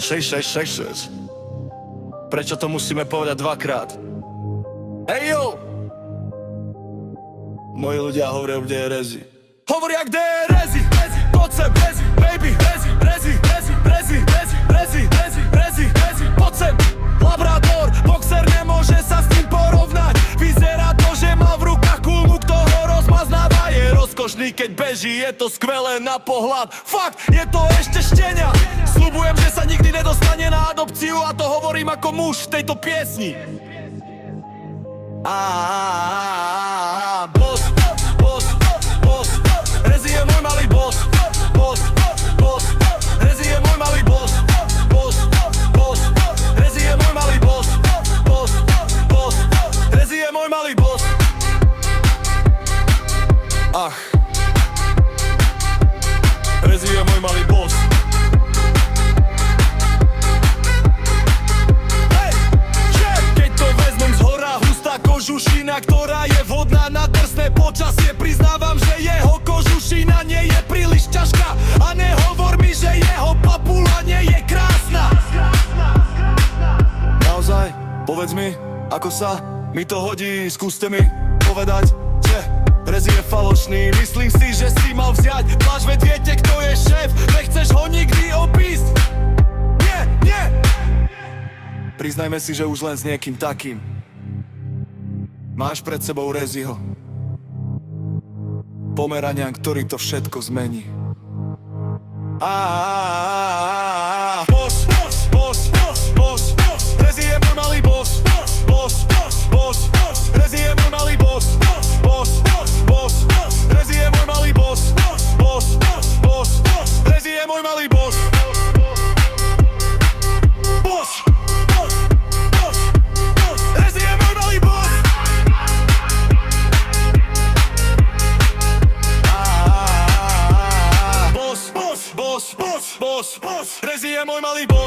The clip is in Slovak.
666. Prečo to musíme povedať dvakrát? Hej jo! Moji ľudia hovoria, kde je Rezi. Hovoria, kde je Rezi. Poď sem, Rezi, baby. Rezi, Rezi, Rezi, Rezi, Rezi, Rezi, Rezi, Rezi, Rezi. Poď sem, Labrador, boxer nemôže sa s tým porovnať. Vyzerá to, že má v rukách kulmu, kto ho rozmaznáva. Je rozkošný, keď beží, je to skvelé na pohľad. Fakt, je to ešte štenia. Sľubujem, že sa nikdy nedostane na adopciu, a to hovorím ako muž v tejto piesni. Boss, boss, boss, Rezi je môj malý boss. Boss, boss, Rezi je môj malý boss. Boss, boss, Rezi je môj malý boss. Boss, boss, Rezi je môj malý boss. Ach, Rezi je môj malý boss. Kožušina, ktorá je vhodná na drsné počasie. Priznávam, že jeho kožušina nie je príliš ťažká. A nehovor mi, že jeho papula nie je krásna. Naozaj, povedz mi, ako sa mi to hodí. Skúste mi povedať, že Rezi je falošný. Myslím si, že si mal vziať plášť, veď viete, kto je šéf. Nechceš ho nikdy obísť. Nie, nie. Priznajme si, že už len s niekým takým máš pred sebou Reziho, Pomeranian, ktorý to všetko zmení. Boss, boss, boss, boss, boss, boss, Rezi je môj malý boss. Boss, boss, boss, boss, Rezi je môj malý boss. Boss, boss, boss, boss, Rezi je môj malý boss. Boss, boss, boss, boss, Rezi je môj malý boss. Boss, boss, boss, boss, Rezi je môj malý boss. Boss, boss, boss, boss, boss, Rezi je môj malý boss.